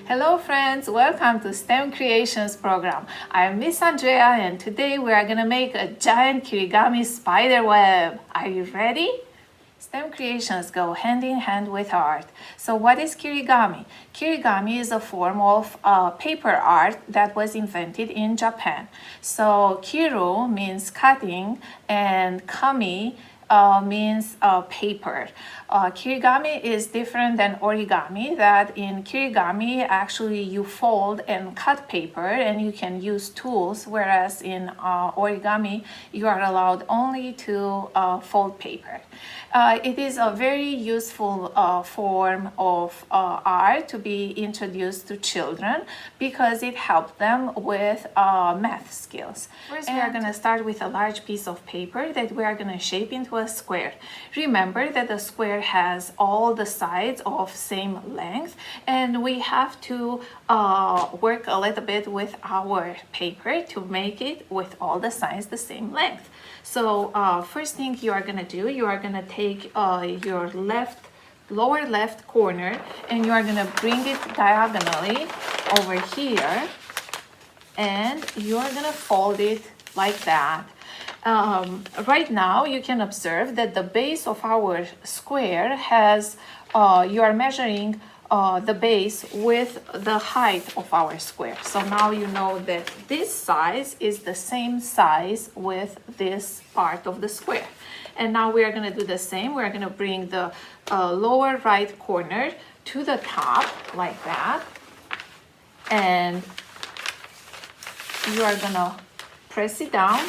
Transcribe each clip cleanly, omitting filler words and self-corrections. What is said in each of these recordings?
Hello friends, welcome to STEM Creations program. I'm Miss Andreea and today we are going to make a giant Kirigami spider web. Are you ready? STEM creations go hand in hand with art. So what is Kirigami? Kirigami is a form of paper art that was invented in Japan. So kiru means cutting and kami means paper. Kirigami is different than origami, that in kirigami actually you fold and cut paper and you can use tools, whereas in origami you are allowed only to fold paper. It is a very useful form of art to be introduced to children because it helps them with math skills. First, we are going to start with a large piece of paper that we are going to shape into a square. Remember that the square has all the sides of same length, and we have to work a little bit with our paper to make it with all the sides the same length. So first thing you are going to do, you are going to take your lower left corner and you are going to bring it diagonally over here, and you are going to fold it like that. Right now you can observe that the base of our square has, you are measuring the base with the height of our square. So now you know that this size is the same size with this part of the square. And now we are going to do the same. We're going to bring the lower right corner to the top like that. And you are going to press it down.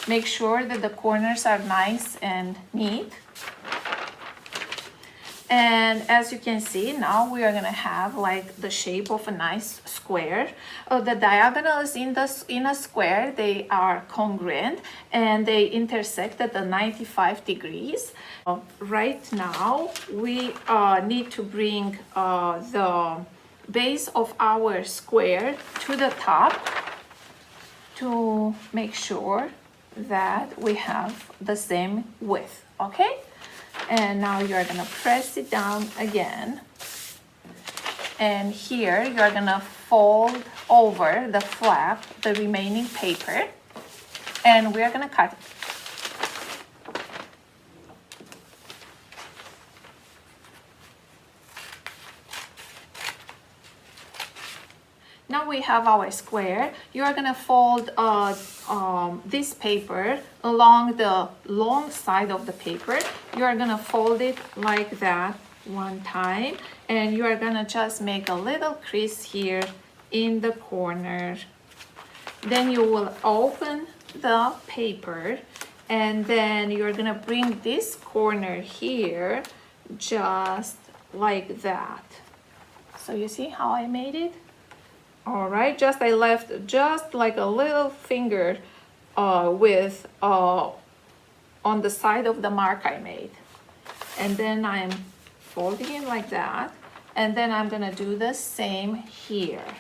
Make sure that the corners are nice and neat. And as you can see, now we are going to have like the shape of a nice square. The diagonals in a square, they are congruent and they intersect at the 95 degrees. Right now, we need to bring the base of our square to the top to make sure that we have the same width, okay? And now you're gonna press it down again. And here you're gonna fold over the flap, the remaining paper, and we're gonna cut it. Now we have our square. You are gonna fold this paper along the long side of the paper. You are gonna fold it like that one time, and you are gonna just make a little crease here in the corner. Then you will open the paper, and then you're gonna bring this corner here just like that. So you see how I made it? All right, I left just like a little finger with on the side of the mark I made. And then I'm folding it like that. And then I'm gonna do the same here.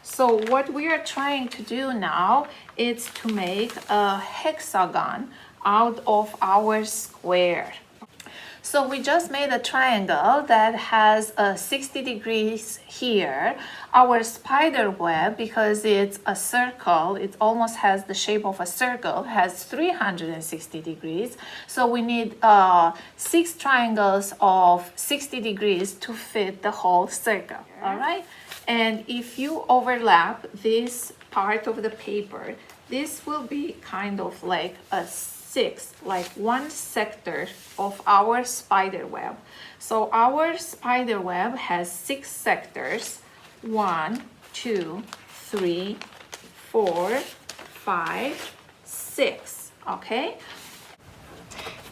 So what we are trying to do now is to make a hexagon out of our square. So we just made a triangle that has 60 degrees here. Our spider web, because it's a circle, it almost has the shape of a circle, has 360 degrees. So we need 6 triangles of 60 degrees to fit the whole circle, all right? And if you overlap this part of the paper, this will be kind of like a 6, like one sector of our spider web. So our spider web has 6 sectors. 1, 2, 3, 4, 5, 6. Okay?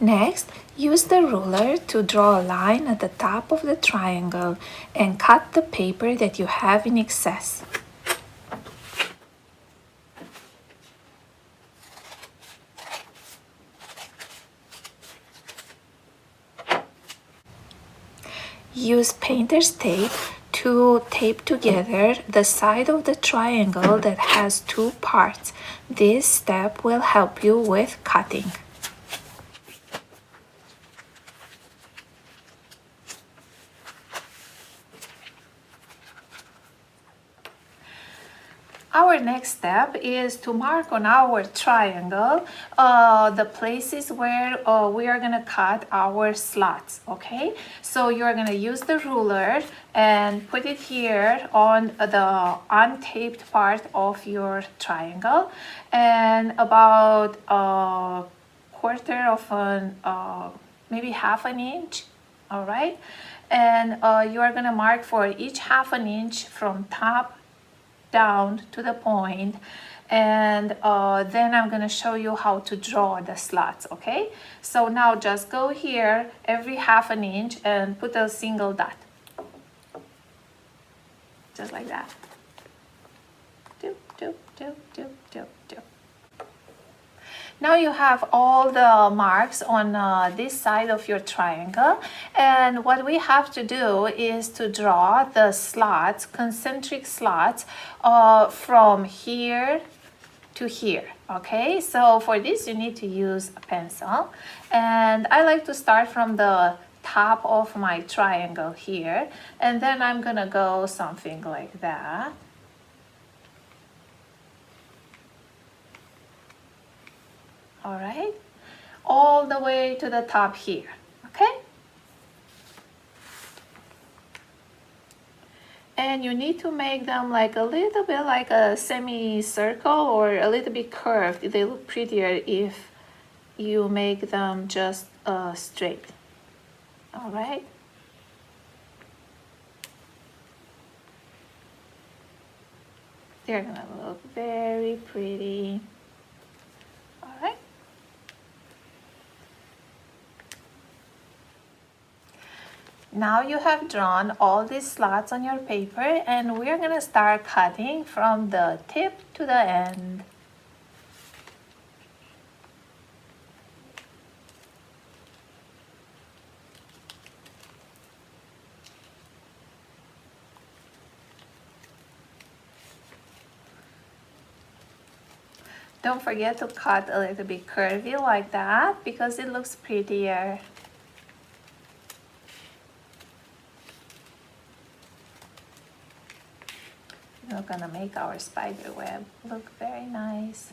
Next, use the ruler to draw a line at the top of the triangle and cut the paper that you have in excess. Use painter's tape to tape together the side of the triangle that has 2 parts. This step will help you with cutting. Our next step is to mark on our triangle the places where we are going to cut our slots, okay? So you're going to use the ruler and put it here on the untaped part of your triangle, and about a quarter of an, maybe half an inch, all right? And you are going to mark for each half an inch from top down to the point, and then I'm going to show you how to draw the slots, okay? So now just go here every half an inch and put a single dot, just like that. Do, do, do, do, do, do. Now you have all the marks on this side of your triangle, and what we have to do is to draw the slots, concentric slots, from here to here, okay? So for this you need to use a pencil, and I like to start from the top of my triangle here, and then I'm gonna go something like that. All right, all the way to the top here, okay? And you need to make them like a little bit like a semicircle or a little bit curved. They look prettier if you make them just straight. All right. They're gonna look very pretty. All right. Now you have drawn all these slots on your paper, and we're going to start cutting from the tip to the end. Don't forget to cut a little bit curvy like that because it looks prettier. We're gonna make our spider web look very nice.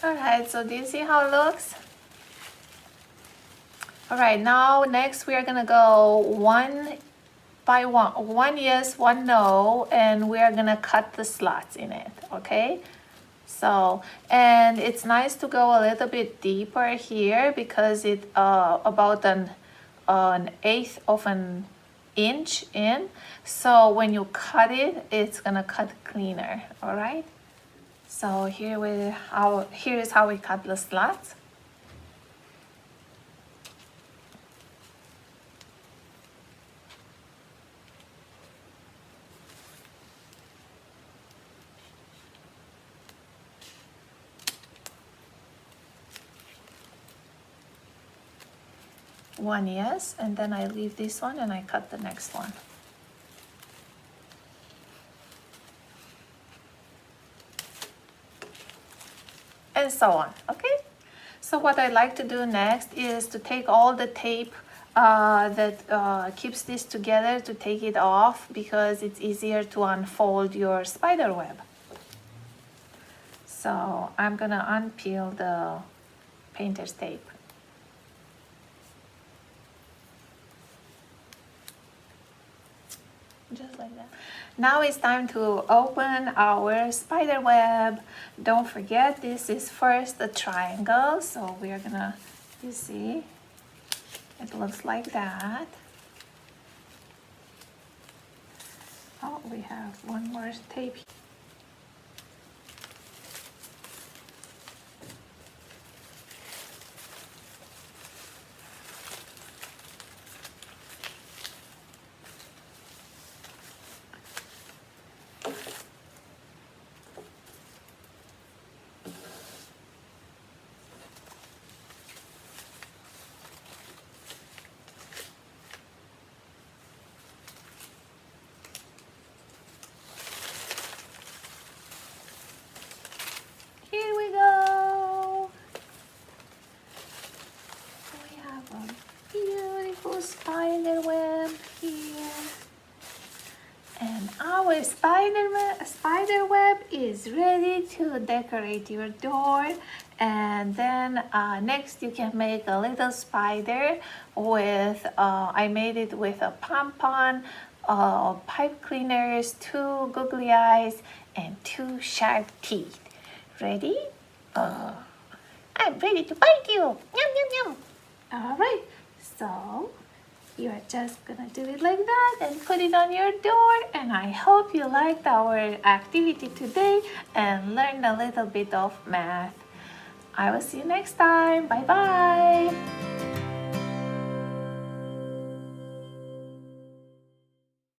Alright, so do you see how it looks? Alright, now next we are gonna go one by one yes, one no, and we are gonna cut the slots in it, okay? So, and it's nice to go a little bit deeper here because it about an eighth of an inch in. So when you cut it, it's gonna cut cleaner, all right? So here is how we cut the slots. One yes, and then I leave this one and I cut the next one. And so on, okay? So what I like to do next is to take all the tape that keeps this together, to take it off because it's easier to unfold your spider web. So I'm gonna unpeel the painter's tape. Just like that. Now it's time to open our spider web. Don't forget, this is first a triangle, so we are gonna, you see, it looks like that. Oh, we have one more tape. spider web is ready to decorate your door. And then next you can make a little spider with, I made it with a pompon, pipe cleaners, 2 googly eyes, and 2 sharp teeth. Ready? I'm ready to bite you. Yum, yum, yum. All right, so you're just gonna do it like that and put it on your door. And I hope you liked our activity today and learned a little bit of math. I will see you next time. Bye bye.